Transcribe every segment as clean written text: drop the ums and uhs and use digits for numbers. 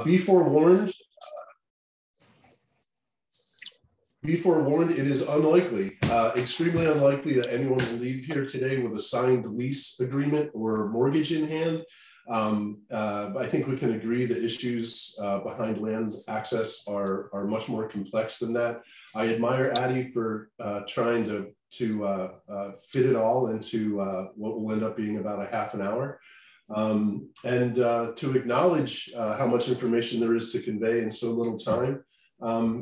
Be forewarned. Be forewarned, it is unlikely, extremely unlikely that anyone will leave here today with a signed lease agreement or mortgage in hand. I think we can agree the issues behind land access are much more complex than that. I admire Addie for trying to fit it all into what will end up being about a half an hour. And to acknowledge how much information there is to convey in so little time.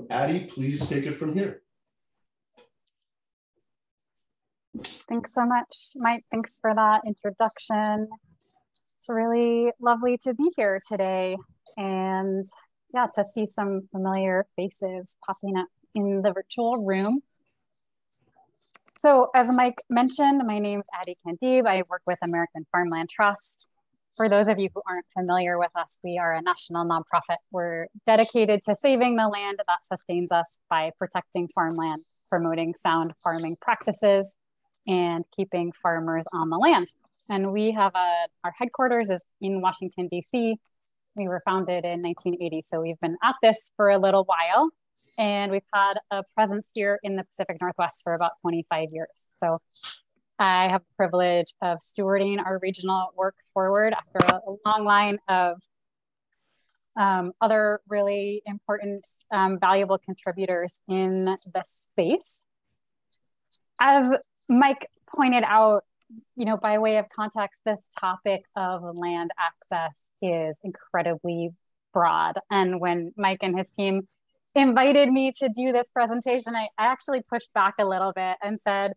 Addie, please take it from here. Thanks so much, Mike. Thanks for that introduction. It's really lovely to be here today and yeah, to see some familiar faces popping up in the virtual room. So as Mike mentioned, my name is Addie Candib. I work with American Farmland Trust. For those of you who aren't familiar with us, we are a national nonprofit. We're dedicated to saving the land that sustains us by protecting farmland, promoting sound farming practices, and keeping farmers on the land. And we have our headquarters is in Washington, D.C. We were founded in 1980, so we've been at this for a little while. And we've had a presence here in the Pacific Northwest for about 25 years. So I have the privilege of stewarding our regional work forward after a long line of other really important, valuable contributors in the space. As Mike pointed out, you know, by way of context, this topic of land access is incredibly broad. And when Mike and his team invited me to do this presentation, I actually pushed back a little bit and said,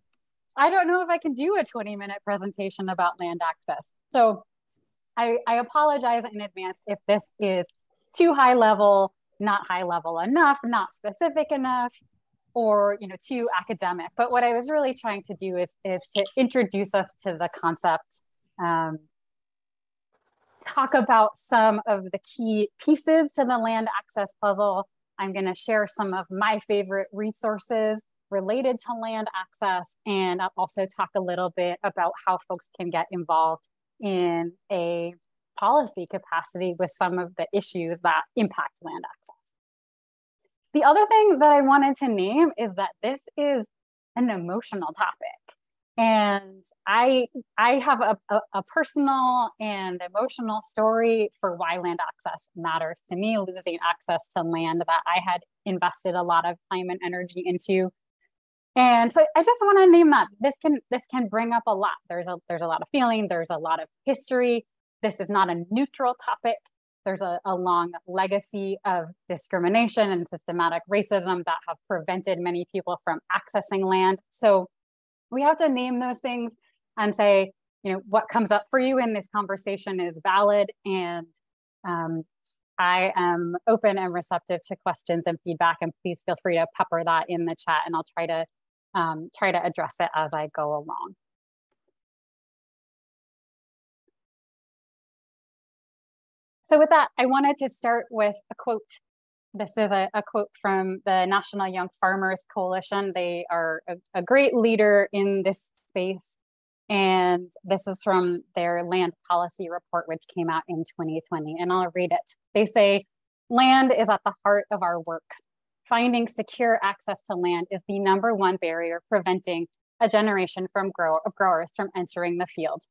I don't know if I can do a 20-minute presentation about land access. So I apologize in advance if this is too high level, not high level enough, not specific enough, or too academic. But what I was really trying to do is to introduce us to the concept, talk about some of the key pieces to the land access puzzle. I'm going to share some of my favorite resources related to land access, and I'll also talk a little bit about how folks can get involved in a policy capacity with some of the issues that impact land access. The other thing that I wanted to name is that this is an emotional topic. And I have a personal and emotional story for why land access matters to me, losing access to land that I had invested a lot of time and energy into. And so I just want to name that this can bring up a lot. There's a lot of feeling, there's a lot of history. This is not a neutral topic. There's a long legacy of discrimination and systematic racism that have prevented many people from accessing land. So we have to name those things and say, what comes up for you in this conversation is valid. And I am open and receptive to questions and feedback, and please feel free to pepper that in the chat, and I'll try to address it as I go along. So with that, I wanted to start with a quote. This is a quote from the National Young Farmers Coalition. They are a great leader in this space. And this is from their land policy report, which came out in 2020. And I'll read it. They say, land is at the heart of our work. Finding secure access to land is the #1 barrier preventing a generation of growers from entering the field.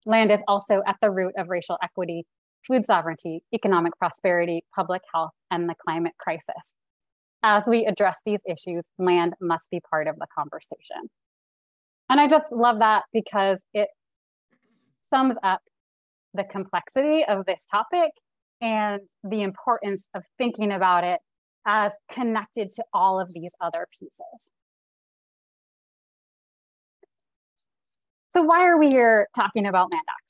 Land is also at the root of racial equity, food sovereignty, economic prosperity, public health, and the climate crisis. As we address these issues, land must be part of the conversation. And I just love that because it sums up the complexity of this topic and the importance of thinking about it as connected to all of these other pieces. So why are we here talking about land access?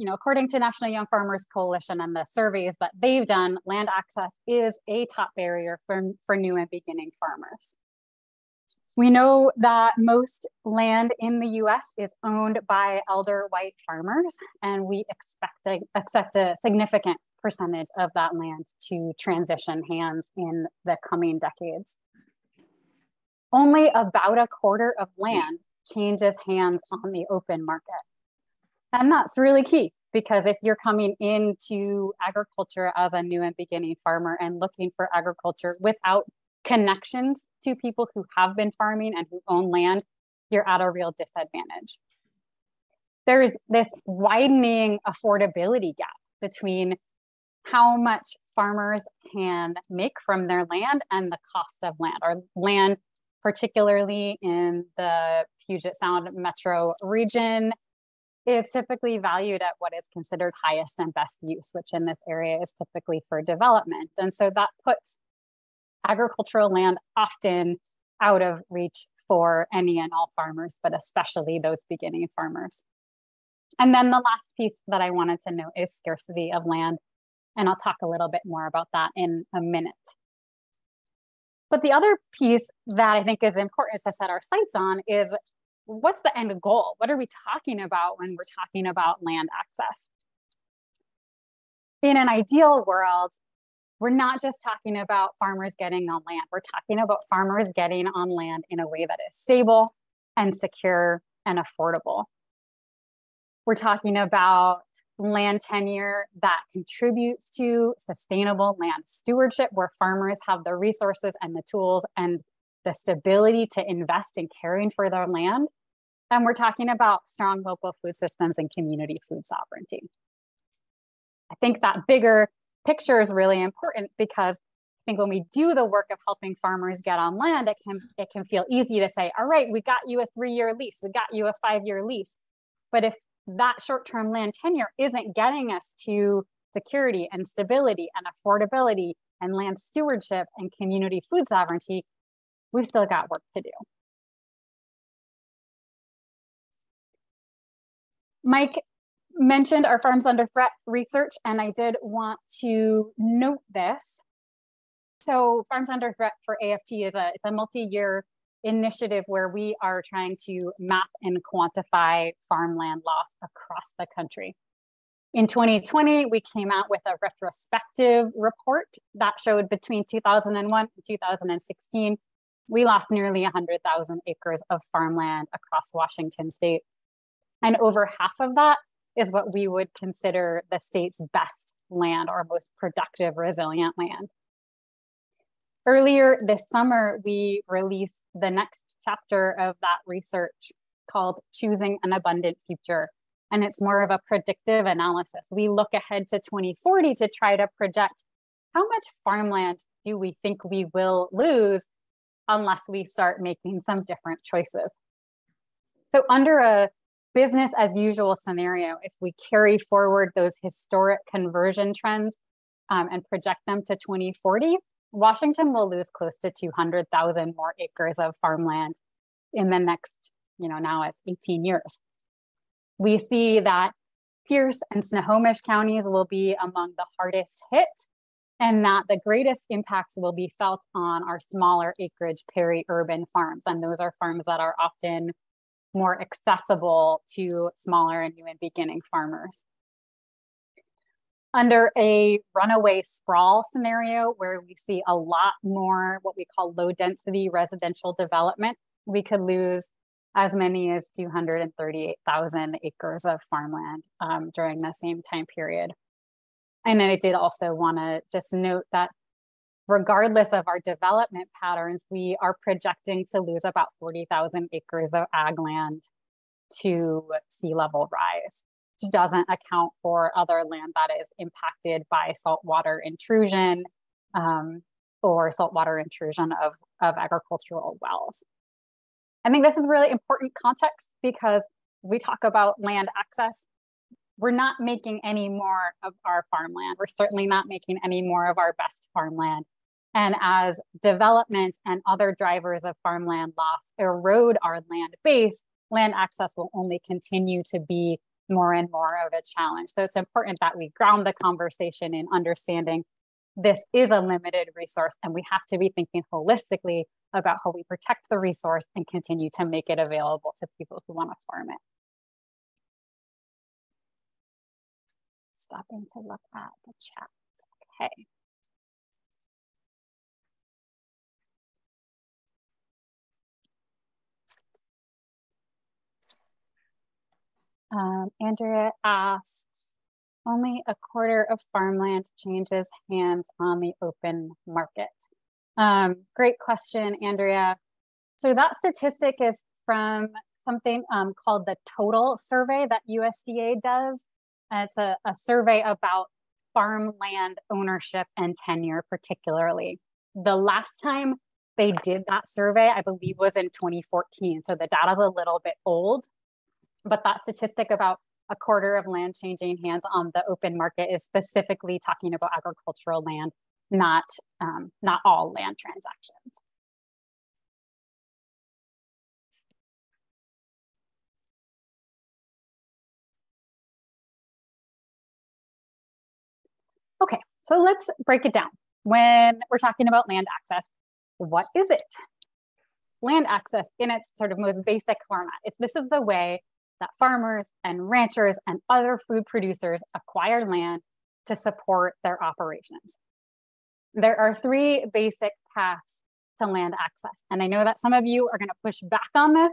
According to National Young Farmers Coalition and the surveys that they've done, land access is a top barrier for new and beginning farmers. We know that most land in the US is owned by elder white farmers, and we expect a significant percentage of that land to transition hands in the coming decades. Only about a quarter of land changes hands on the open market. And that's really key Because if you're coming into agriculture as a new and beginning farmer and looking for agriculture without connections to people who have been farming and who own land, you're at a real disadvantage. There's this widening affordability gap between how much farmers can make from their land and the cost of land. Our land, particularly in the Puget Sound metro region, is typically valued at what is considered highest and best use, which in this area is typically for development. And so that puts agricultural land often out of reach for any and all farmers, but especially those beginning farmers. And then the last piece that I wanted to note is scarcity of land. And I'll talk a little bit more about that in a minute. But the other piece that I think is important to set our sights on is, what's the end goal? What are we talking about when we're talking about land access? In an ideal world, we're not just talking about farmers getting on land. We're talking about farmers getting on land in a way that is stable and secure and affordable. We're talking about land tenure that contributes to sustainable land stewardship, where farmers have the resources and the tools and the stability to invest in caring for their land. And we're talking about strong local food systems and community food sovereignty. I think that bigger picture is really important, because I think when we do the work of helping farmers get on land, it can feel easy to say, all right, we got you a 3-year lease, we got you a 5-year lease. But if that short-term land tenure isn't getting us to security and stability and affordability and land stewardship and community food sovereignty, we've still got work to do. Mike mentioned our Farms Under Threat research, and I did want to note this. So Farms Under Threat for AFT is a multi-year initiative where we are trying to map and quantify farmland loss across the country. In 2020, we came out with a retrospective report that showed between 2001 and 2016, we lost nearly 100,000 acres of farmland across Washington state. And over half of that is what we would consider the state's best land or most productive, resilient land. Earlier this summer, we released the next chapter of that research called Choosing an Abundant Future. And it's more of a predictive analysis. We look ahead to 2040 to try to project how much farmland do we think we will lose unless we start making some different choices. So under a business as usual scenario, if we carry forward those historic conversion trends and project them to 2040, Washington will lose close to 200,000 more acres of farmland in the next, now it's 18 years. We see that Pierce and Snohomish counties will be among the hardest hit, and that the greatest impacts will be felt on our smaller acreage peri-urban farms. And those are farms that are often more accessible to smaller and new and beginning farmers. Under a runaway sprawl scenario where we see a lot more what we call low density residential development, we could lose as many as 238,000 acres of farmland during the same time period. And then I did also want to just note that regardless of our development patterns, we are projecting to lose about 40,000 acres of ag land to sea level rise, which doesn't account for other land that is impacted by saltwater intrusion or saltwater intrusion of agricultural wells. I think this is really important context because we talk about land access. We're not making any more of our farmland. We're certainly not making any more of our best farmland. And as development and other drivers of farmland loss erode our land base, land access will only continue to be more and more of a challenge. So it's important that we ground the conversation in understanding this is a limited resource, and we have to be thinking holistically about how we protect the resource and continue to make it available to people who want to farm it. Stopping to look at the chat. Okay. Andrea asks, only a quarter of farmland changes hands on the open market. Great question, Andrea. So that statistic is from something called the Total Survey that USDA does. It's a survey about farmland ownership and tenure particularly. The last time they did that survey, I believe, was in 2014. So the data's a little bit old, but that statistic about a quarter of land changing hands on the open market is specifically talking about agricultural land, not all land transactions. Okay, so let's break it down. When we're talking about land access, what is it? Land access in its sort of most basic format. This is the way that farmers and ranchers and other food producers acquire land to support their operations. There are three basic paths to land access. And I know that some of you are going to push back on this.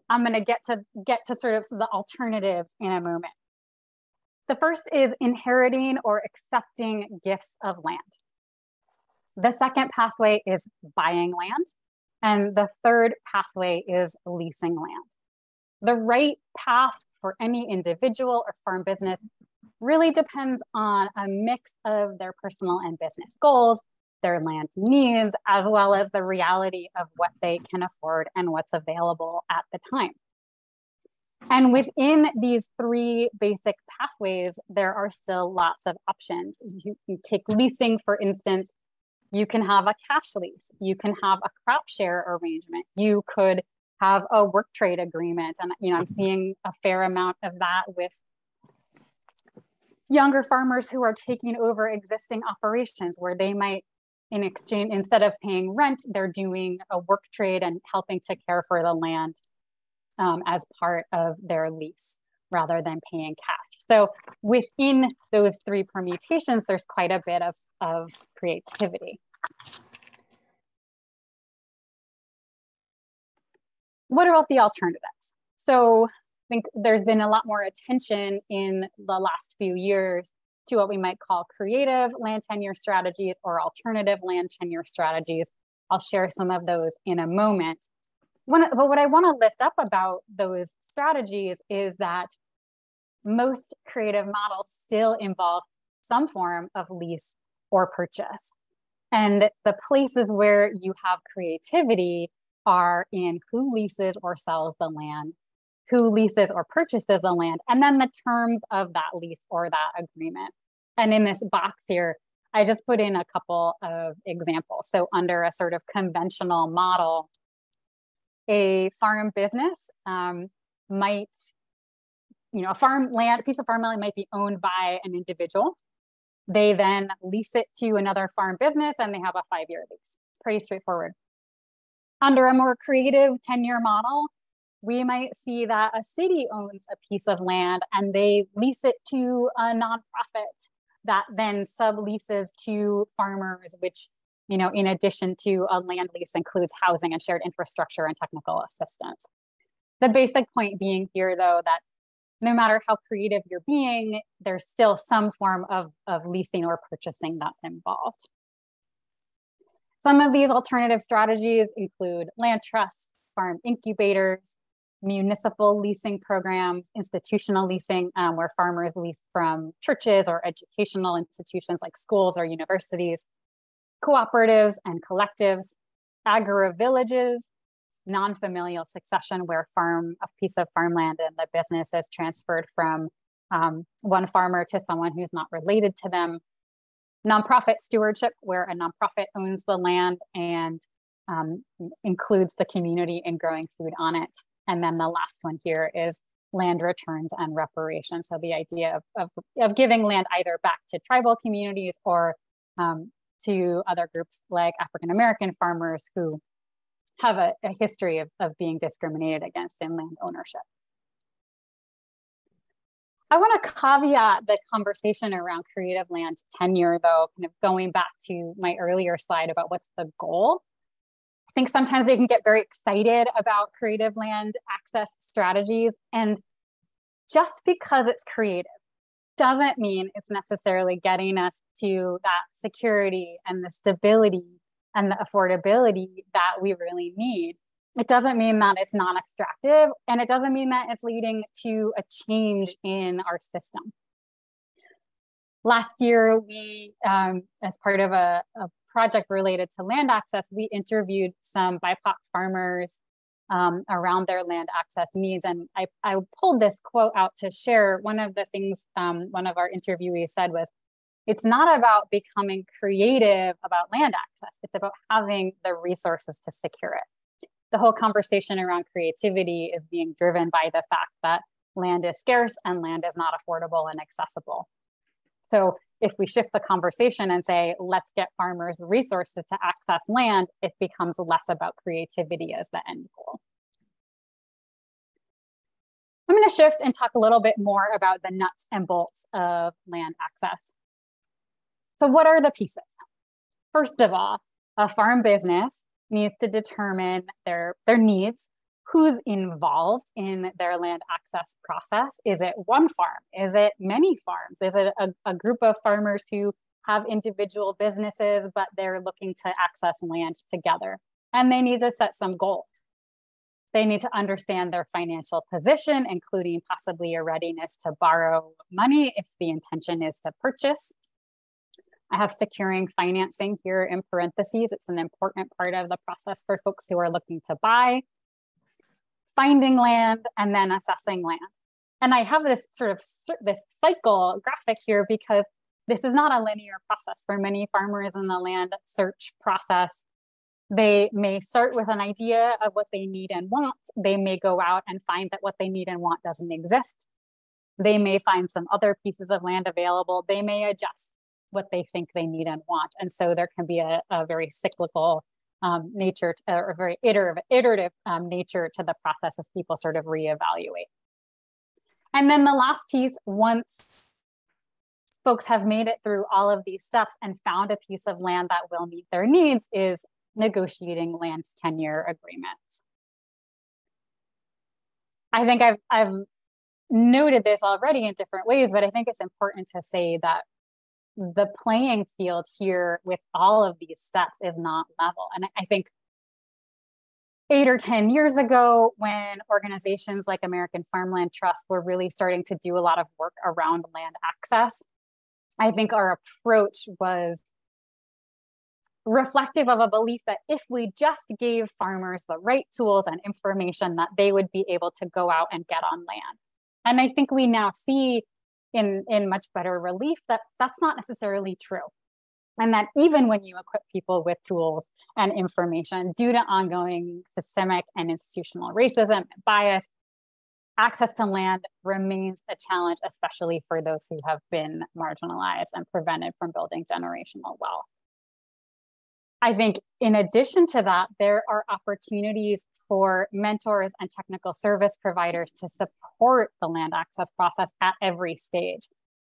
I'm going to get to sort of the alternatives in a moment. The first is inheriting or accepting gifts of land. The second pathway is buying land. And the third pathway is leasing land. The right path for any individual or farm business really depends on a mix of their personal and business goals, their land needs, as well as the reality of what they can afford and what's available at the time. And within these three basic pathways, there are still lots of options. You take leasing, for instance. You can have a cash lease. You can have a crop share arrangement. You could have a work trade agreement. And I'm seeing a fair amount of that with younger farmers who are taking over existing operations where they might, in exchange, instead of paying rent, they're doing a work trade and helping to care for the land as part of their lease rather than paying cash. So within those three permutations, there's quite a bit of creativity. What about the alternatives? So I think there's been a lot more attention in the last few years to what we might call creative land tenure strategies or alternative land tenure strategies. I'll share some of those in a moment. But what I want to lift up about those strategies is that most creative models still involve some form of lease or purchase. And the places where you have creativity are in who leases or sells the land, who leases or purchases the land, and then the terms of that lease or that agreement. And in this box here, I just put in a couple of examples. So under a sort of conventional model, a farm business might, a piece of farmland might be owned by an individual. They then lease it to another farm business and they have a 5-year lease. It's pretty straightforward. Under a more creative tenure model, we might see that a city owns a piece of land and they lease it to a nonprofit that then subleases to farmers, which, in addition to a land lease, includes housing and shared infrastructure and technical assistance. The basic point being here, though, that no matter how creative you're being, there's still some form of leasing or purchasing that's involved. Some of these alternative strategies include land trusts, farm incubators, municipal leasing programs, institutional leasing, where farmers lease from churches or educational institutions like schools or universities, cooperatives and collectives, agri-villages, non-familial succession, where a piece of farmland and the business is transferred from one farmer to someone who's not related to them, nonprofit stewardship, where a nonprofit owns the land and includes the community in growing food on it. And then the last one here is land returns and reparations. So the idea of giving land either back to tribal communities or to other groups like African-American farmers who have a history of being discriminated against in land ownership. I want to caveat the conversation around creative land tenure, though, kind of going back to my earlier slide about what's the goal. I think sometimes they can get very excited about creative land access strategies. And just because it's creative doesn't mean it's necessarily getting us to that security and the stability and the affordability that we really need. It doesn't mean that it's non-extractive, and it doesn't mean that it's leading to a change in our system. Last year, we, as part of a project related to land access, we interviewed some BIPOC farmers around their land access needs. And I pulled this quote out to share. One of the things one of our interviewees said was, it's not about becoming creative about land access. It's about having the resources to secure it. The whole conversation around creativity is being driven by the fact that land is scarce and land is not affordable and accessible. So if we shift the conversation and say, let's get farmers resources to access land, it becomes less about creativity as the end goal. I'm going to shift and talk a little bit more about the nuts and bolts of land access. So what are the pieces? First of all, a farm business needs to determine their needs. Who's involved in their land access process? Is it one farm? Is it many farms? Is it a group of farmers who have individual businesses, but they're looking to access land together? And they need to set some goals. They need to understand their financial position, including possibly a readiness to borrow money if the intention is to purchase. I have securing financing here in parentheses. It's an important part of the process for folks who are looking to buy. Finding land, and then assessing land. And I have this this cycle graphic here because this is not a linear process for many farmers in the land search process. They may start with an idea of what they need and want. They may go out and find that what they need and want doesn't exist. They may find some other pieces of land available. They may adjust what they think they need and want. And so there can be a very cyclical nature or a very iterative nature to the process as people sort of reevaluate. And then the last piece, once folks have made it through all of these steps and found a piece of land that will meet their needs, is negotiating land tenure agreements. I think I've noted this already in different ways, but I think it's important to say that the playing field here with all of these steps is not level. And I think 8 or 10 years ago, when organizations like American Farmland Trust were really starting to do a lot of work around land access, I think our approach was reflective of a belief that if we just gave farmers the right tools and information, that they would be able to go out and get on land. And I think we now see in much better relief that that's not necessarily true. And that even when you equip people with tools and information, due to ongoing systemic and institutional racism and bias, access to land remains a challenge, especially for those who have been marginalized and prevented from building generational wealth. I think in addition to that, there are opportunities for mentors and technical service providers to support the land access process at every stage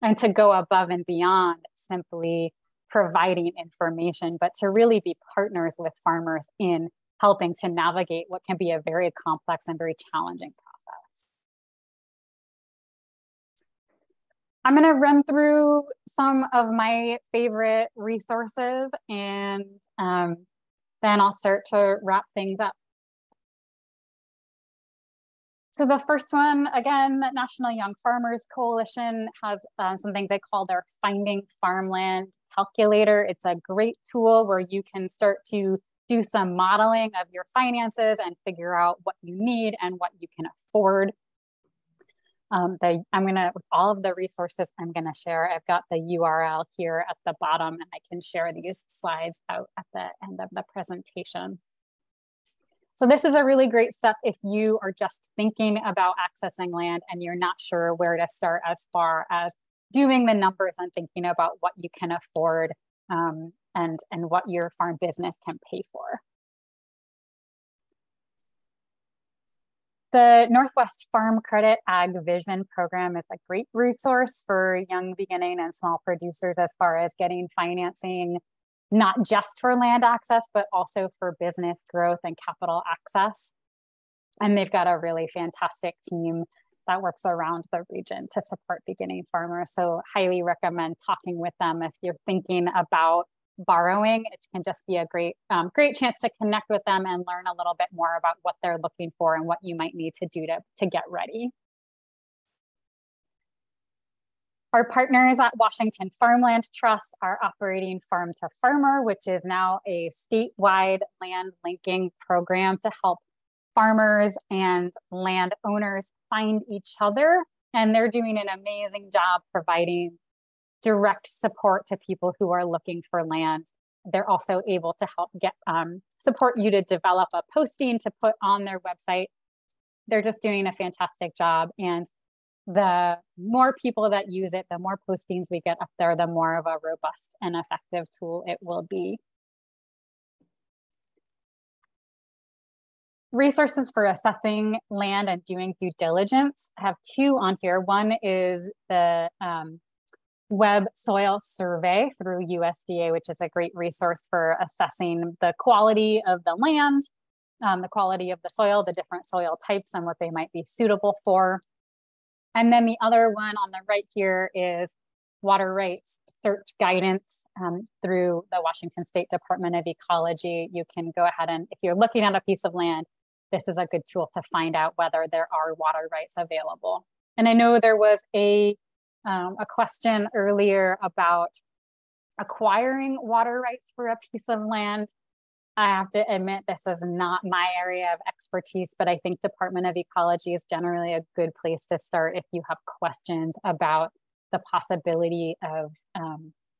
and to go above and beyond simply providing information, but to really be partners with farmers in helping to navigate what can be a very complex and very challenging process. I'm going to run through some of my favorite resources, and then I'll start to wrap things up. So the first one, again, National Young Farmers Coalition has something they call their Finding Farmland Calculator. It's a great tool where you can start to do some modeling of your finances and figure out what you need and what you can afford. With all of the resources I'm gonna share, I've got the URL here at the bottom, and I can share these slides out at the end of the presentation. So this is a really great step if you are just thinking about accessing land and you're not sure where to start as far as doing the numbers and thinking about what you can afford and what your farm business can pay for. The Northwest Farm Credit Ag Vision program is a great resource for young, beginning, and small producers as far as getting financing, not just for land access, but also for business growth and capital access. And they've got a really fantastic team that works around the region to support beginning farmers. So highly recommend talking with them if you're thinking about borrowing. It can just be a great chance to connect with them and learn a little bit more about what they're looking for and what you might need to do to get ready. Our partners at Washington Farmland Trust are operating Farm to Farmer, which is now a statewide land linking program to help farmers and landowners find each other. And they're doing an amazing job providing direct support to people who are looking for land. They're also able to help support you to develop a posting to put on their website. They're just doing a fantastic job. And the more people that use it, the more postings we get up there, the more of a robust and effective tool it will be. Resources for assessing land and doing due diligence. I have two on here. One is the Web Soil Survey through USDA, which is a great resource for assessing the quality of the land, the quality of the soil, the different soil types and what they might be suitable for. And then the other one on the right here is water rights search guidance through the Washington State Department of Ecology. You can go ahead and, if you're looking at a piece of land, this is a good tool to find out whether there are water rights available. And I know there was a question earlier about acquiring water rights for a piece of land. I have to admit, this is not my area of expertise, but I think Department of Ecology is generally a good place to start if you have questions about the possibility of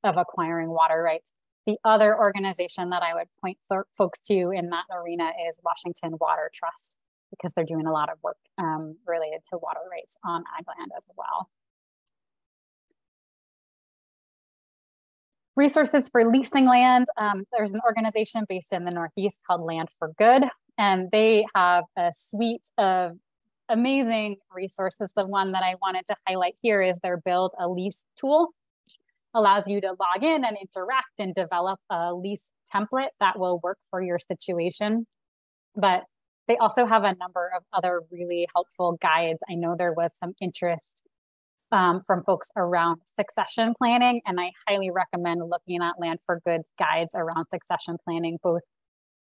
acquiring water rights. The other organization that I would point folks to in that arena is Washington Water Trust, because they're doing a lot of work related to water rights on ag land as well. Resources for leasing land. There's an organization based in the Northeast called Land for Good, and they have a suite of amazing resources. The one that I wanted to highlight here is their BUILD-A-LEASE tool, which allows you to log in and interact and develop a lease template that will work for your situation. But they also have a number of other really helpful guides. I know there was some interest from folks around succession planning, and I highly recommend looking at Land for Good's guides around succession planning, both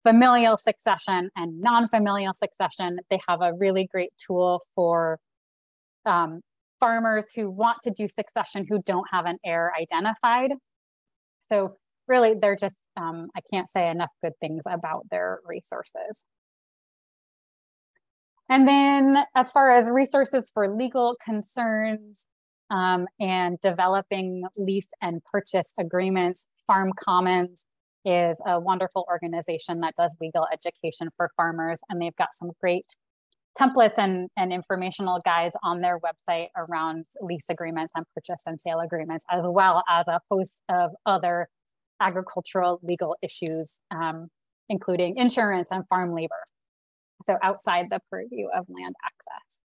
familial succession and non-familial succession. They have a really great tool for farmers who want to do succession who don't have an heir identified. So really, they're just, I can't say enough good things about their resources. And then as far as resources for legal concerns and developing lease and purchase agreements, Farm Commons is a wonderful organization that does legal education for farmers. And they've got some great templates and informational guides on their website around lease agreements and purchase and sale agreements, as well as a host of other agricultural legal issues, including insurance and farm labor. So outside the purview of land access.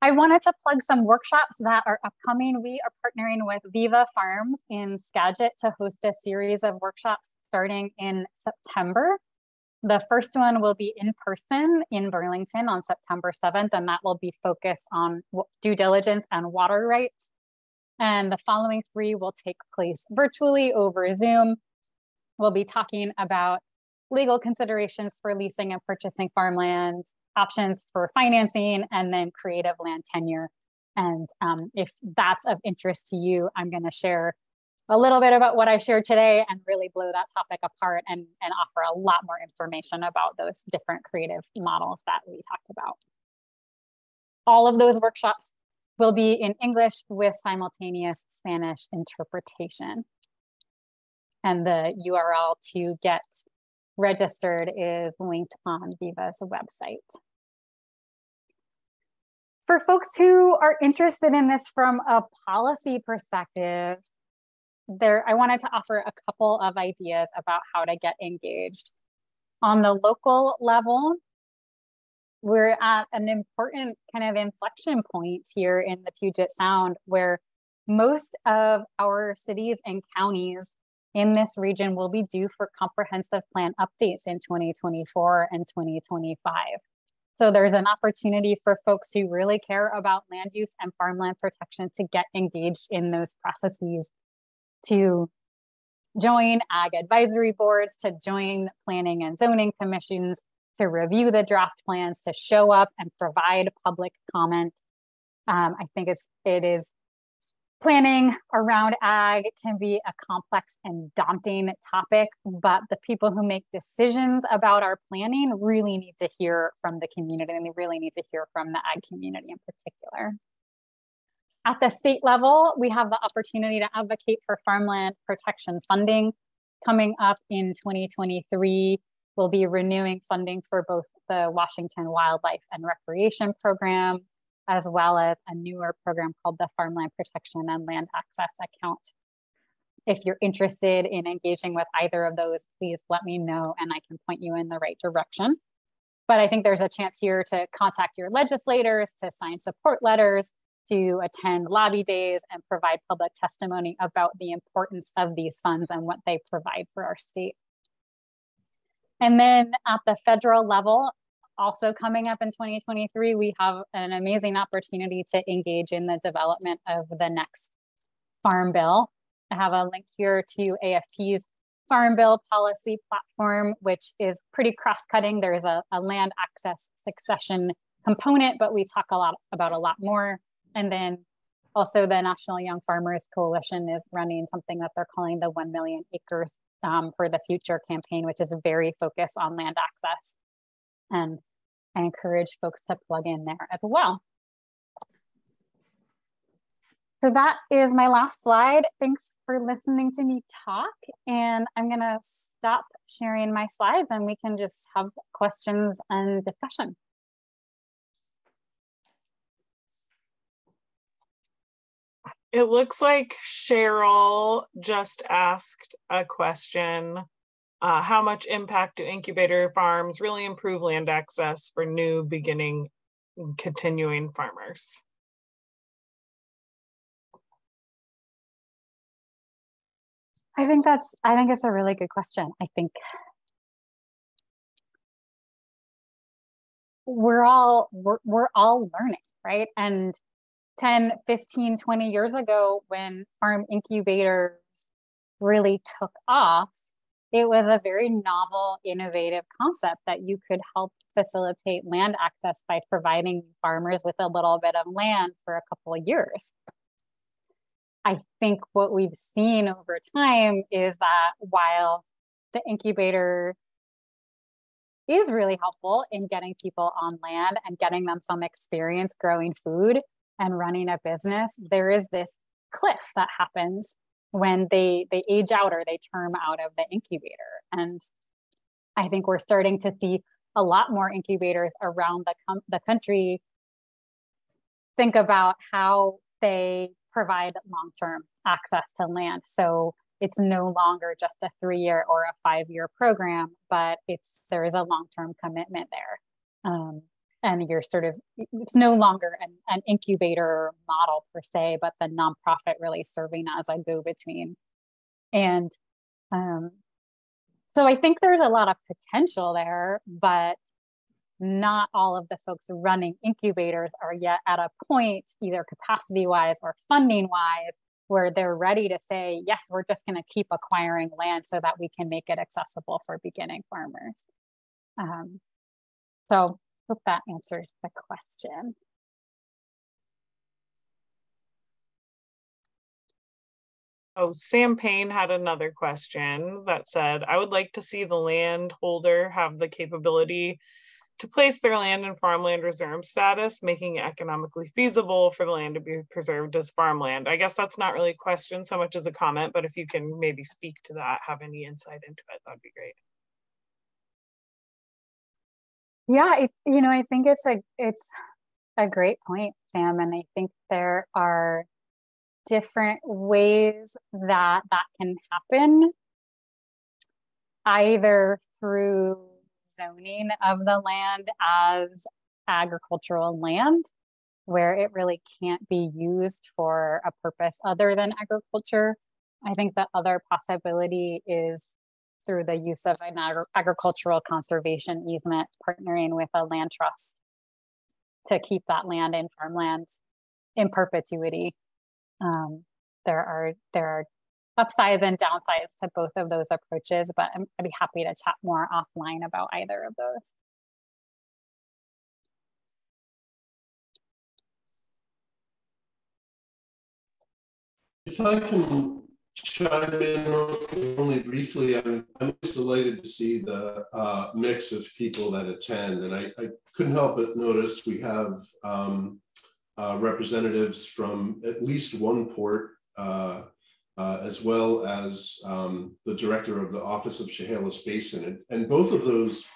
I wanted to plug some workshops that are upcoming. We are partnering with Viva Farms in Skagit to host a series of workshops starting in September. The first one will be in person in Burlington on September 7th, and that will be focused on due diligence and water rights. And the following three will take place virtually over Zoom. We'll be talking about legal considerations for leasing and purchasing farmland, options for financing, and then creative land tenure. And if that's of interest to you, I'm going to share a little bit about what I shared today and really blow that topic apart and offer a lot more information about those different creative models that we talked about. All of those workshops will be in English with simultaneous Spanish interpretation. And the URL to get registered is linked on Viva's website. For folks who are interested in this from a policy perspective, I wanted to offer a couple of ideas about how to get engaged. On the local level, we're at an important kind of inflection point here in the Puget Sound, where most of our cities and counties in this region will be due for comprehensive plan updates in 2024 and 2025. So there's an opportunity for folks who really care about land use and farmland protection to get engaged in those processes, to join ag advisory boards, to join planning and zoning commissions, to review the draft plans, to show up and provide public comment. I think it is planning around ag can be a complex and daunting topic, but the people who make decisions about our planning really need to hear from the community, and they really need to hear from the ag community in particular. At the state level, we have the opportunity to advocate for farmland protection funding. Coming up in 2023, we'll be renewing funding for both the Washington Wildlife and Recreation Program, as well as a newer program called the Farmland Protection and Land Access Account. If you're interested in engaging with either of those, please let me know and I can point you in the right direction. But I think there's a chance here to contact your legislators, to sign support letters, to attend lobby days and provide public testimony about the importance of these funds and what they provide for our state. And then at the federal level, also coming up in 2023, we have an amazing opportunity to engage in the development of the next Farm Bill. I have a link here to AFT's Farm Bill policy platform, which is pretty cross-cutting. There's a land access succession component, but we talk about a lot more. And then also the National Young Farmers Coalition is running something that they're calling the 1 Million Acres for the Future campaign, which is very focused on land access. And I encourage folks to plug in there as well. So that is my last slide. Thanks for listening to me talk. And I'm gonna stop sharing my slides and we can just have questions and discussion. It looks like Cheryl just asked a question. How much impact do incubator farms really improve land access for new, beginning, continuing farmers? I think it's a really good question. I think we're all learning, right? And 10, 15, 20 years ago, when farm incubators really took off, it was a very novel, innovative concept that you could help facilitate land access by providing farmers with a little bit of land for a couple of years. I think what we've seen over time is that while the incubator is really helpful in getting people on land and getting them some experience growing food and running a business, there is this cliff that happens when they age out or they term out of the incubator. And I think we're starting to see a lot more incubators around the country think about how they provide long-term access to land. So it's no longer just a 3-year or a 5-year program, but there is a long-term commitment there. And it's no longer an incubator model per se, but the nonprofit really serving as a go-between. And so I think there's a lot of potential there, but not all of the folks running incubators are yet at a point, either capacity-wise or funding-wise, where they're ready to say, yes, we're just going to keep acquiring land so that we can make it accessible for beginning farmers. So hope that answers the question. Oh, Sam Payne had another question that said, I would like to see the landholder have the capability to place their land in farmland reserve status, making it economically feasible for the land to be preserved as farmland. I guess that's not really a question so much as a comment, but if you can maybe speak to that, have any insight into it, that'd be great. Yeah, I think it's a great point, Sam, and I think there are different ways that can happen, either through zoning of the land as agricultural land, where it really can't be used for a purpose other than agriculture. I think the other possibility is through the use of an agricultural conservation easement, partnering with a land trust to keep that land in farmland in perpetuity. There are upsides and downsides to both of those approaches, but I'd be happy to chat more offline about either of those. If I can chime in only briefly, I'm just delighted to see the mix of people that attend, and I couldn't help but notice we have representatives from at least one port, as well as the director of the Office of Chehalis Basin, and both of those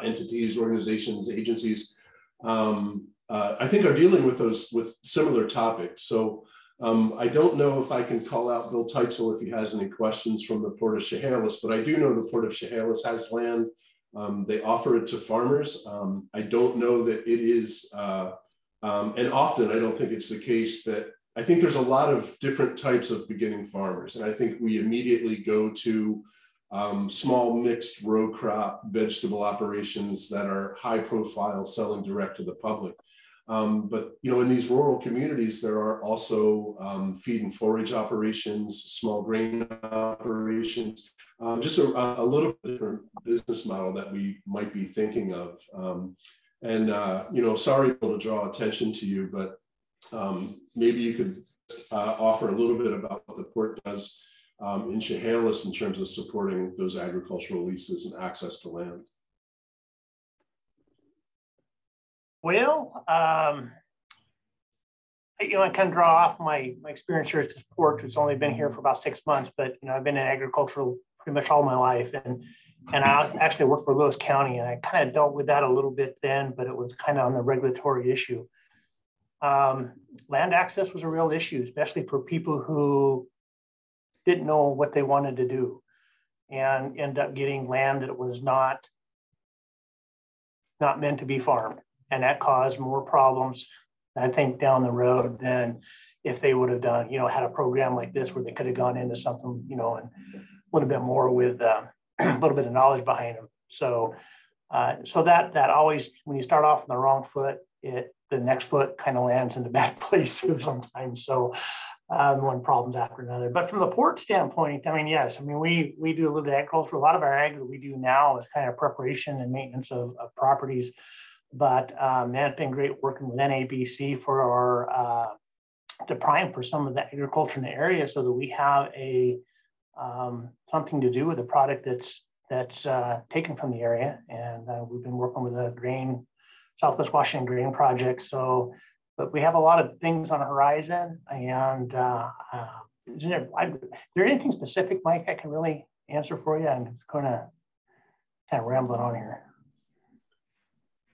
entities, organizations, agencies, I think are dealing with similar topics. So I don't know if I can call out Bill Teitzel if he has any questions from the Port of Chehalis, but I do know the Port of Chehalis has land. They offer it to farmers. I don't know that it is, and often I don't think it's the case that, I think there's a lot of different types of beginning farmers. And I think we immediately go to small mixed row crop vegetable operations that are high profile, selling direct to the public. But in these rural communities, there are also feed and forage operations, small grain operations, just a little bit different business model that we might be thinking of. Sorry to draw attention to you, but maybe you could offer a little bit about what the port does in Chehalis in terms of supporting those agricultural leases and access to land. Well, I kind of draw off my experience here at this port. It's only been here for about 6 months, but I've been in agricultural pretty much all my life, and I actually worked for Lewis County, and I kind of dealt with that a little bit then, but it was kind of on the regulatory issue. Land access was a real issue, especially for people who didn't know what they wanted to do, and end up getting land that was not meant to be farmed. And that caused more problems, I think, down the road than if they would have done, had a program like this where they could have gone into something, and a little bit more with a little bit of knowledge behind them. So that always, when you start off on the wrong foot, the next foot kind of lands in the bad place too sometimes. So one problem's after another. But from the port standpoint, yes, we do a little bit of agriculture. A lot of our ag that we do now is kind of preparation and maintenance of properties. But it's been great working with NABC for our to prime for some of the agriculture in the area, so that we have something to do with the product that's taken from the area. And we've been working with a Southwest Washington grain project. But we have a lot of things on the horizon. And is there anything specific, Mike, I can really answer for you? I'm just going to kind of rambling on here.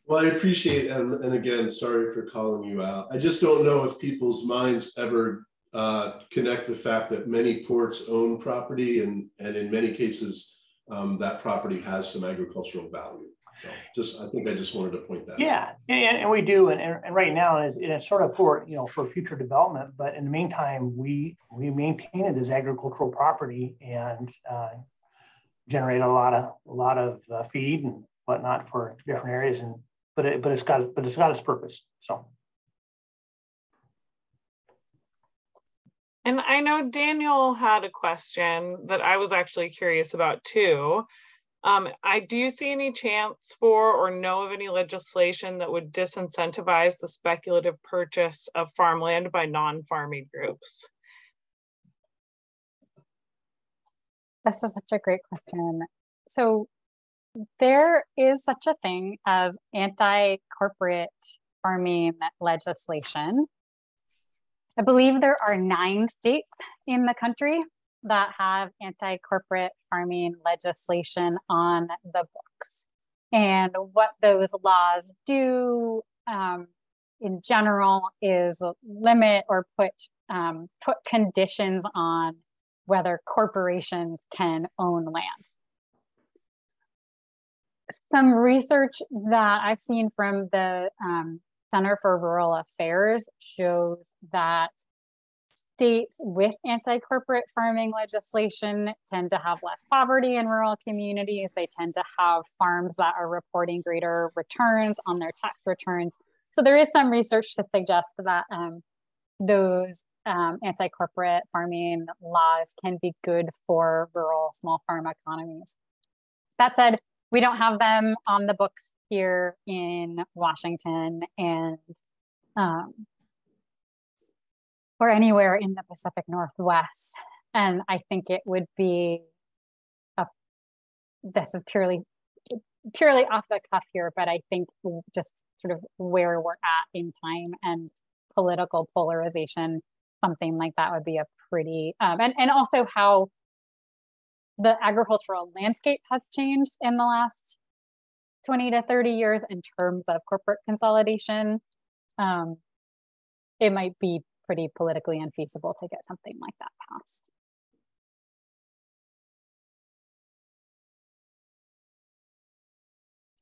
Well, I appreciate, and again, sorry for calling you out. I just don't know if people's minds ever connect the fact that many ports own property, and in many cases, that property has some agricultural value. So I think I just wanted to point that out. Yeah, and we do, and right now it's sort of for future development. But in the meantime, we maintain it as agricultural property and generate a lot of feed and whatnot for different areas. But it's got its purpose. So. And I know Daniel had a question that I was actually curious about too. Do you see any chance for, or know of any legislation that would disincentivize the speculative purchase of farmland by non-farming groups? This is such a great question. So there is such a thing as anti-corporate farming legislation. I believe there are 9 states in the country that have anti-corporate farming legislation on the books. And what those laws do in general is limit or put conditions on whether corporations can own land. Some research that I've seen from the Center for Rural Affairs shows that states with anti-corporate farming legislation tend to have less poverty in rural communities. They tend to have farms that are reporting greater returns on their tax returns. So there is some research to suggest that those anti-corporate farming laws can be good for rural small farm economies. That said, we don't have them on the books here in Washington and or anywhere in the Pacific Northwest. And I think it would be this is purely off the cuff here, but I think just sort of where we're at in time and political polarization, something like that would be a pretty, and also how the agricultural landscape has changed in the last 20 to 30 years in terms of corporate consolidation. It might be pretty politically unfeasible to get something like that passed.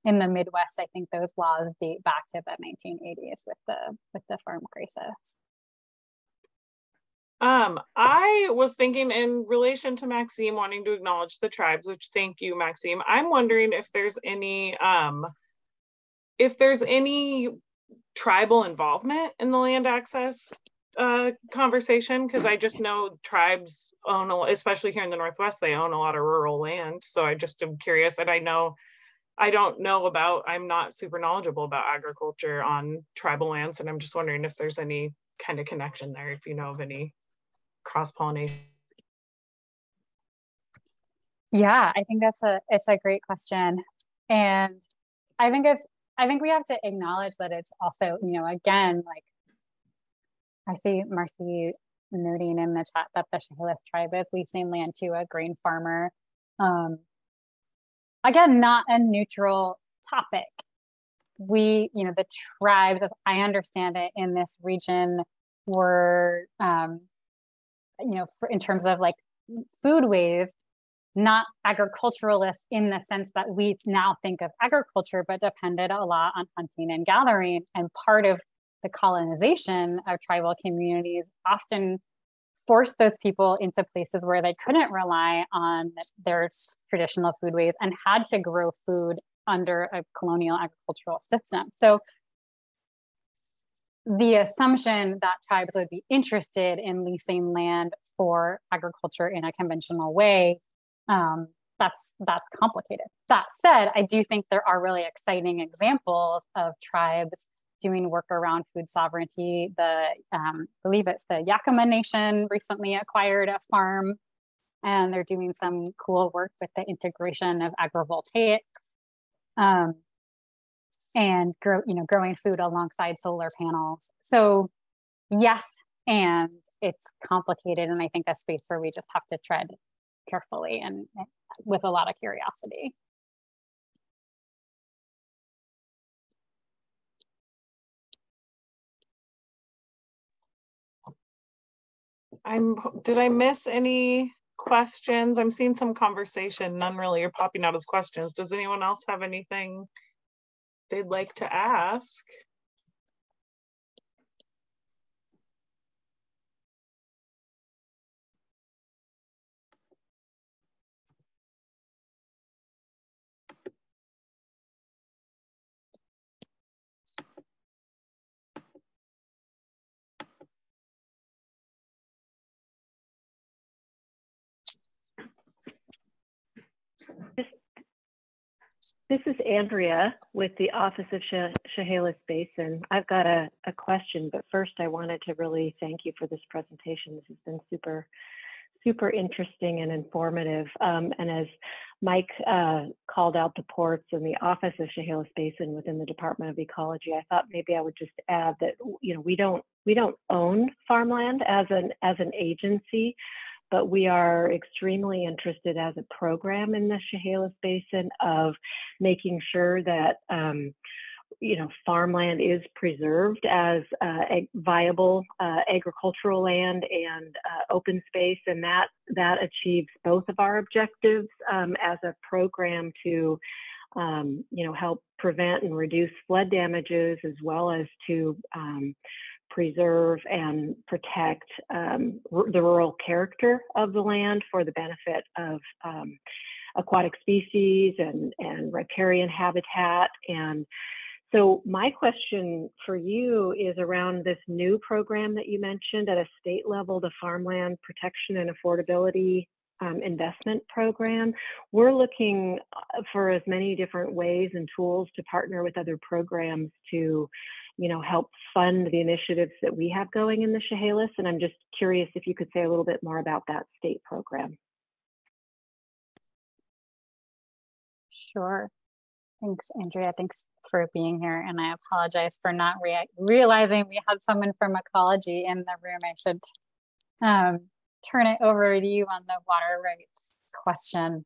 In the Midwest, I think those laws date back to the 1980s with the farm crisis. I was thinking in relation to Maxime wanting to acknowledge the tribes, which thank you, Maxime. I'm wondering if there's any tribal involvement in the land access conversation, because I just know tribes own, especially here in the Northwest, they own a lot of rural land. So I just am curious, and I'm not super knowledgeable about agriculture on tribal lands, and I'm just wondering if there's any kind of connection there, if you know of any cross-pollination. Yeah, I think it's a great question. And I think we have to acknowledge that it's also, again, like I see Marcy noting in the chat that the Chehalis tribe is leasing land to a grain farmer. Again, not a neutral topic. The tribes, as I understand it, in this region were, in terms of like foodways, not agriculturalists in the sense that we now think of agriculture, but depended a lot on hunting and gathering. And part of the colonization of tribal communities often forced those people into places where they couldn't rely on their traditional foodways and had to grow food under a colonial agricultural system. So the assumption that tribes would be interested in leasing land for agriculture in a conventional way, that's complicated. That said, I do think there are really exciting examples of tribes doing work around food sovereignty. I believe it's the Yakima Nation recently acquired a farm, and they're doing some cool work with the integration of agrivoltaics and growing food alongside solar panels. So yes, and it's complicated, and I think a space where we just have to tread carefully and with a lot of curiosity. Did I miss any questions? I'm seeing some conversation, none really are popping out as questions. Does anyone else have anything they'd like to ask? This is Andrea with the Office of Chehalis Basin. I've got a question, but first I wanted to really thank you for this presentation. This has been super interesting and informative. And as Mike called out the ports and the Office of Chehalis Basin within the Department of Ecology, I thought maybe I would just add that we don't own farmland as an agency, but we are extremely interested as a program in the Chehalis Basin of making sure that farmland is preserved as a viable agricultural land and open space, and that achieves both of our objectives as a program to help prevent and reduce flood damages, as well as to preserve and protect the rural character of the land for the benefit of aquatic species and riparian habitat. And So my question for you is around this new program that you mentioned at a state level, the Farmland Protection and Affordability Investment Program. We're looking for as many different ways and tools to partner with other programs to, you know, help fund the initiatives that we have going in the Chehalis. And I'm just curious if you could say a little bit more about that state program. Sure. Thanks, Andrea. Thanks for being here. And I apologize for not realizing we had someone from ecology in the room. I should turn it over to you on the water rights question.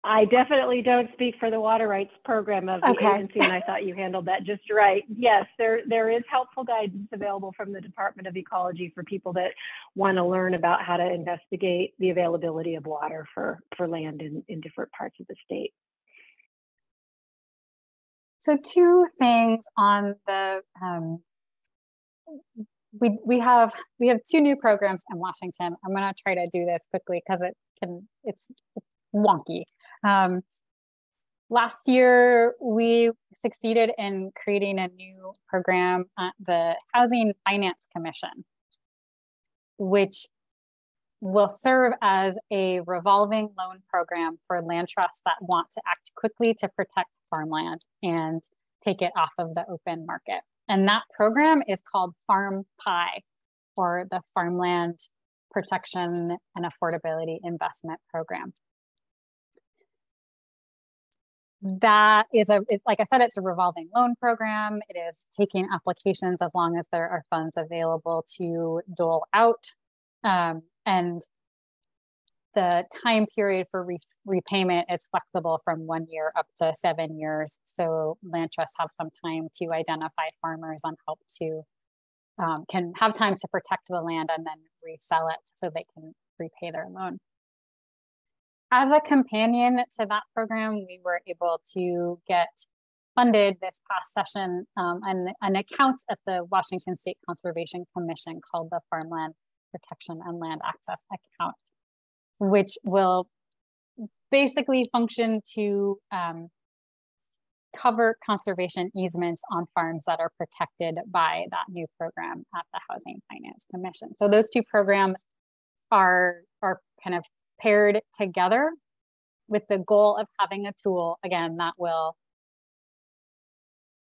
I definitely don't speak for the water rights program of the agency, and I thought you handled that just right. Yes, there is helpful guidance available from the Department of Ecology for people that want to learn about how to investigate the availability of water for land in different parts of the state. So two things on the we have two new programs in Washington. I'm going to try to do this quickly because it's wonky. Last year, we succeeded in creating a new program at the Housing Finance Commission, which will serve as a revolving loan program for land trusts that want to act quickly to protect farmland and take it off of the open market. And that program is called Farm PI, or the Farmland Protection and Affordability Investment Program. That is like I said, it's a revolving loan program. It is taking applications as long as there are funds available to dole out. And the time period for repayment is flexible from 1 year up to 7 years. So land trusts have some time to identify farmers and help to, can have time to protect the land and then resell it so they can repay their loan. As a companion to that program, we were able to get funded this past session an account at the Washington State Conservation Commission called the Farmland Protection and Land Access Account, which will basically function to cover conservation easements on farms that are protected by that new program at the Housing Finance Commission. So those two programs are kind of paired together with the goal of having a tool, again, that will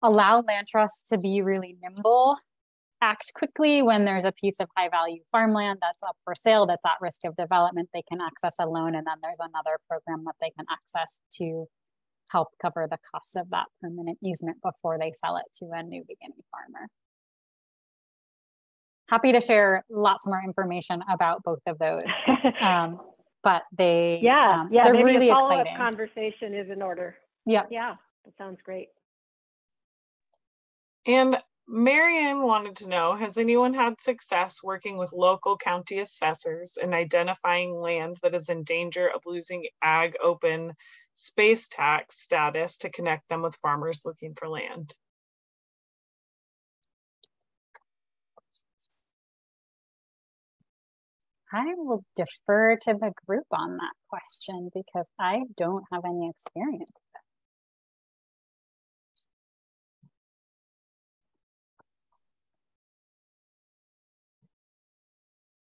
allow land trusts to be really nimble, act quickly when there's a piece of high value farmland that's up for sale, that's at risk of development. They can access a loan, and then there's another program that they can access to help cover the costs of that permanent easement before they sell it to a new beginning farmer. Happy to share lots more information about both of those. But they, they're really exciting. Conversation is in order. Yeah. Yeah, that sounds great. And Marianne wanted to know, has anyone had success working with local county assessors in identifying land that is in danger of losing ag open space tax status to connect them with farmers looking for land? I will defer to the group on that question because I don't have any experience.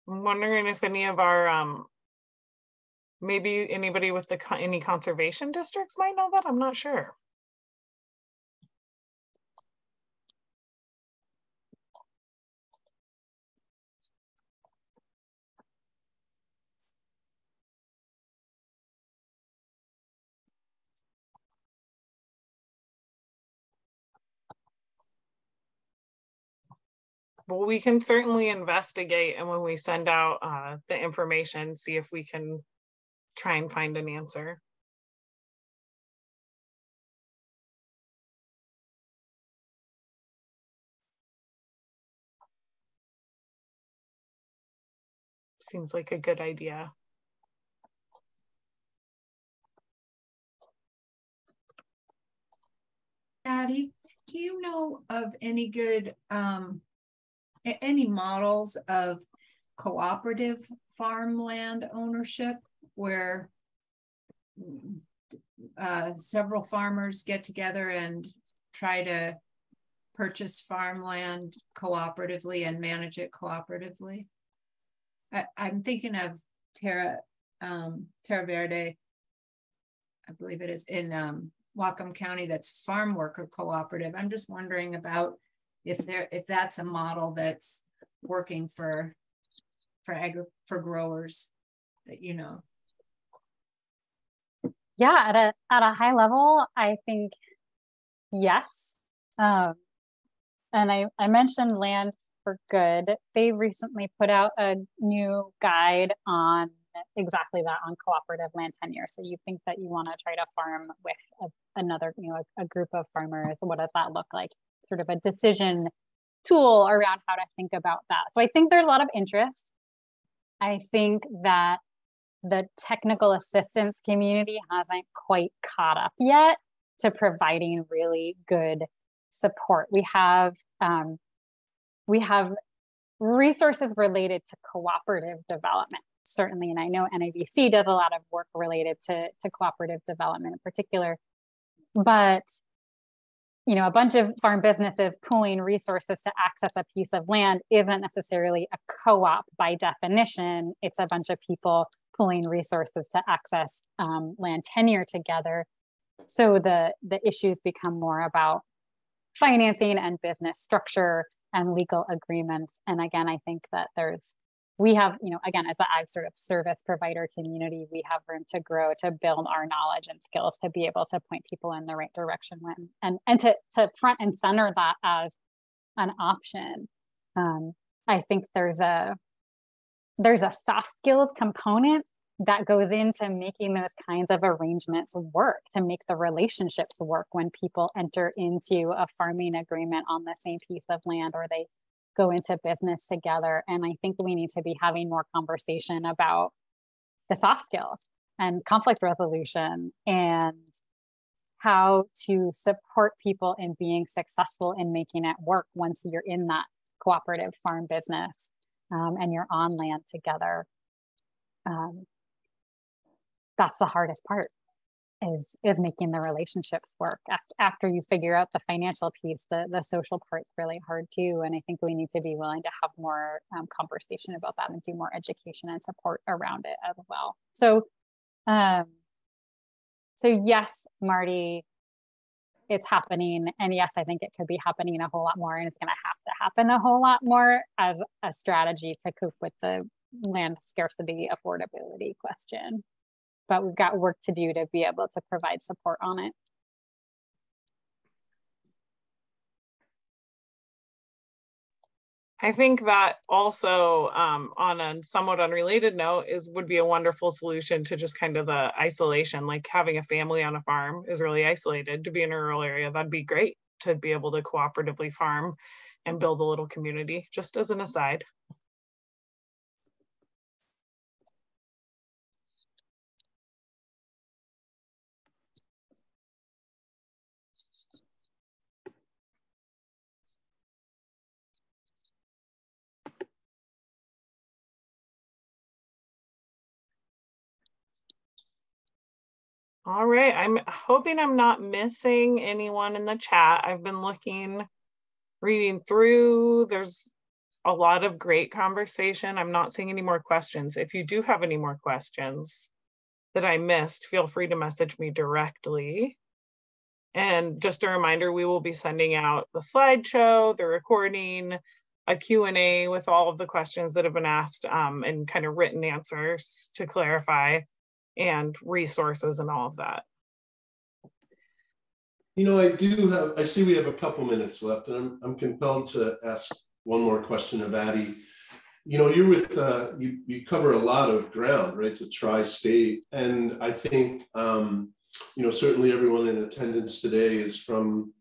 I'm wondering if any of our, maybe anybody with any conservation districts might know that. I'm not sure. Well, we can certainly investigate, and when we send out the information, see if we can try and find an answer. Seems like a good idea. Addie, do you know of any good any models of cooperative farmland ownership where several farmers get together and try to purchase farmland cooperatively and manage it cooperatively? I'm thinking of Terra Verde, I believe it is in Whatcom County, that's farm worker cooperative. I'm just wondering about if that's a model that's working for growers that you know. Yeah, at a high level, I think yes. And I mentioned Land for Good. They recently put out a new guide on exactly that, on cooperative land tenure. So you think that you want to try to farm with another, a group of farmers. What does that look like? Sort of a decision tool around how to think about that. So I think there's a lot of interest. I think that the technical assistance community hasn't quite caught up yet to providing really good support. We have resources related to cooperative development, certainly, and I know NABC does a lot of work related to cooperative development in particular, but a bunch of farm businesses pooling resources to access a piece of land isn't necessarily a co-op by definition. It's a bunch of people pooling resources to access land tenure together. So the issues become more about financing and business structure and legal agreements. And again, I think that we have, again, as the ag sort of service provider community, we have room to grow, to build our knowledge and skills to be able to point people in the right direction and to front and center that as an option. I think there's a soft skills component that goes into making those kinds of arrangements work, to make the relationships work when people enter into a farming agreement on the same piece of land, or they go into business together. And I think we need to be having more conversation about the soft skills and conflict resolution and how to support people in being successful in making it work once you're in that cooperative farm business and you're on land together. That's the hardest part, is making the relationships work. After you figure out the financial piece, the social part's really hard too. And I think we need to be willing to have more conversation about that and do more education and support around it as well. So yes, Marty, it's happening. And yes, I think it could be happening a whole lot more, and it's going to have to happen a whole lot more as a strategy to cope with the land scarcity affordability question. But we've got work to do to be able to provide support on it. I think that also on a somewhat unrelated note would be a wonderful solution to just kind of the isolation, like having a family on a farm is really isolated. To be in a rural area, that'd be great to be able to cooperatively farm and build a little community, just as an aside. All right, I'm hoping I'm not missing anyone in the chat. I've been reading through. There's a lot of great conversation. I'm not seeing any more questions. If you do have any more questions that I missed, feel free to message me directly. And just a reminder, we will be sending out the slideshow, the recording, a Q&A with all of the questions that have been asked and kind of written answers to clarify, and resources and all of that. I see we have a couple minutes left, and I'm compelled to ask one more question of Addie. You're with, you cover a lot of ground, right? It's a tri-state. And I think, certainly everyone in attendance today is from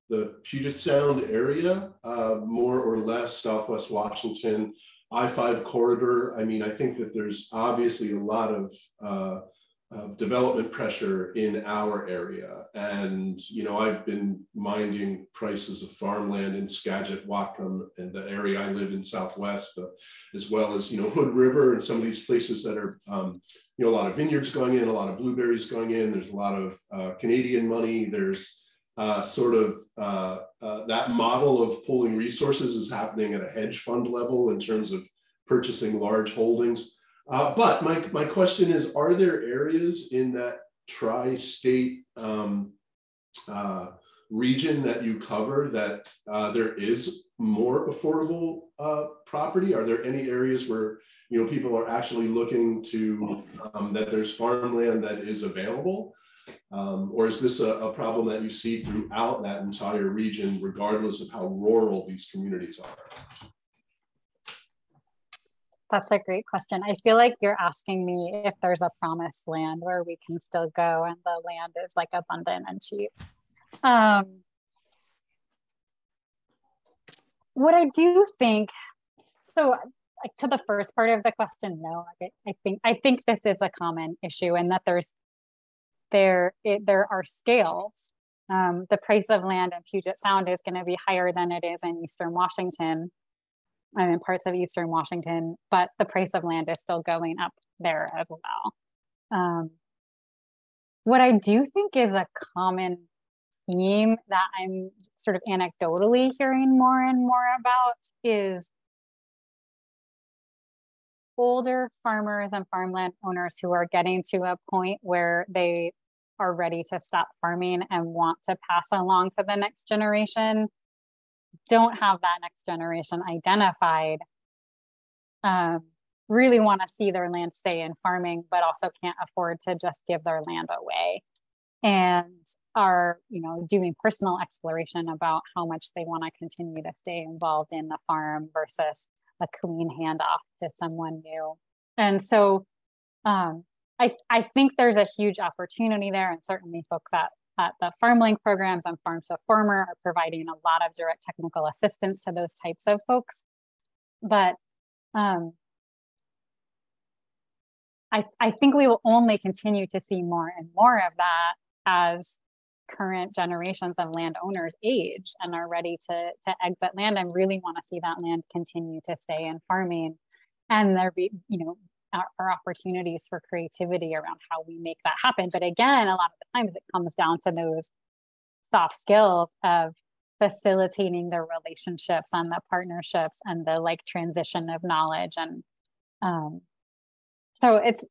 the Puget Sound area, more or less Southwest Washington, I-5 corridor. I mean, I think that there's obviously a lot of development pressure in our area. And, I've been minding prices of farmland in Skagit, Whatcom, and the area I live in Southwest, as well as, Hood River and some of these places that are, a lot of vineyards going in, a lot of blueberries going in. There's a lot of Canadian money. There's that model of pooling resources is happening at a hedge fund level in terms of purchasing large holdings. But my question is, are there areas in that tri-state region that you cover that there is more affordable property? Are there any areas where people are actually looking to that there's farmland that is available? Or is this a problem that you see throughout that entire region, regardless of how rural these communities are? That's a great question. I feel like you're asking me if there's a promised land where we can still go and the land is like abundant and cheap. What I do think, so to the first part of the question, no, I think this is a common issue, and that there are scales. The price of land in Puget Sound is going to be higher than it is in Eastern Washington, in parts of Eastern Washington, but the price of land is still going up there as well. What I do think is a common theme that I'm sort of anecdotally hearing more and more about is older farmers and farmland owners who are getting to a point where they are ready to stop farming and want to pass along to the next generation, don't have that next generation identified, really want to see their land stay in farming, but also can't afford to just give their land away, and are doing personal exploration about how much they want to continue to stay involved in the farm versus a clean handoff to someone new. And so I think there's a huge opportunity there, and certainly folks at the FarmLink programs and Farm to Farmer are providing a lot of direct technical assistance to those types of folks. But I think we will only continue to see more and more of that as current generations of landowners age and are ready to exit land and really want to see that land continue to stay in farming. And there be, are opportunities for creativity around how we make that happen. But again, a lot of the times it comes down to those soft skills of facilitating the relationships and the partnerships and the transition of knowledge. And so it's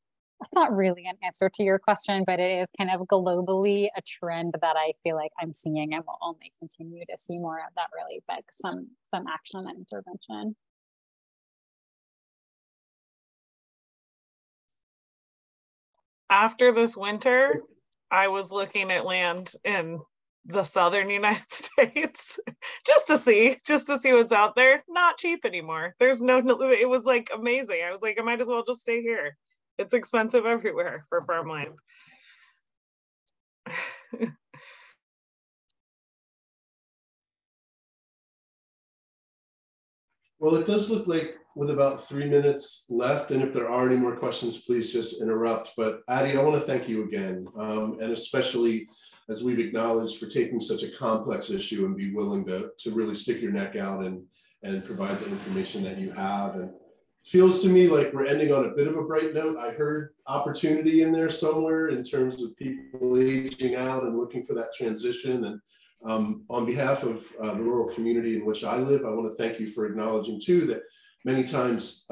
not really an answer to your question, but it is kind of globally a trend that I feel like I'm seeing, and will only continue to see more of that really beg some action and intervention. After this winter, I was looking at land in the southern United States just to see what's out there. Not cheap anymore. There's it was amazing. I was like, I might as well just stay here. It's expensive everywhere for farmland. Well, it does look like with about 3 minutes left, and if there are any more questions, please just interrupt. But Addie, I want to thank you again, and especially as we've acknowledged, for taking such a complex issue and be willing to really stick your neck out and provide the information that you have. And feels to me like we're ending on a bit of a bright note. I heard opportunity in there somewhere in terms of people aging out and looking for that transition. And on behalf of the rural community in which I live, I want to thank you for acknowledging too that many times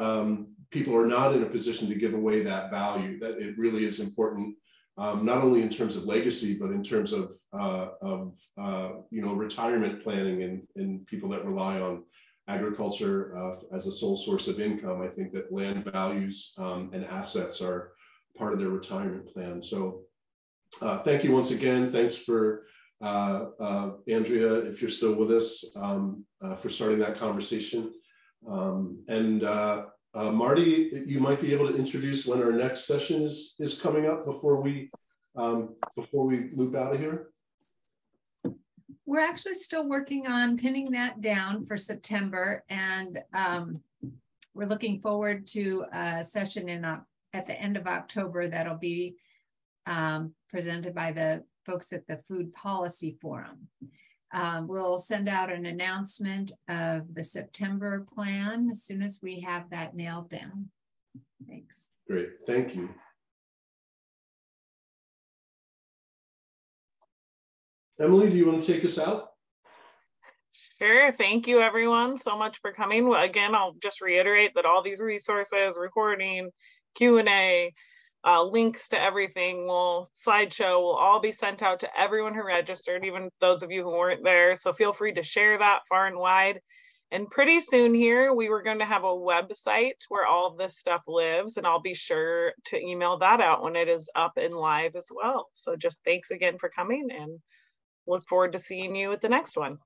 people are not in a position to give away that value, that it really is important, not only in terms of legacy, but in terms of retirement planning and people that rely on agriculture as a sole source of income. I think that land values and assets are part of their retirement plan. So thank you once again. Thanks for Andrea, if you're still with us, for starting that conversation. Marty, you might be able to introduce when our next session is coming up before we move out of here. We're actually still working on pinning that down for September, and we're looking forward to a session at the end of October that'll be presented by the folks at the Food Policy Forum. We'll send out an announcement of the September plan as soon as we have that nailed down. Thanks. Great, thank you. Emily, do you want to take us out? Sure. Thank you, everyone, so much for coming. Again, I'll just reiterate that all these resources, recording, Q&A, links to everything, slideshow will all be sent out to everyone who registered, even those of you who weren't there. So feel free to share that far and wide. And pretty soon here, we were going to have a website where all of this stuff lives, and I'll be sure to email that out when it is up and live as well. So just thanks again for coming, and look forward to seeing you at the next one.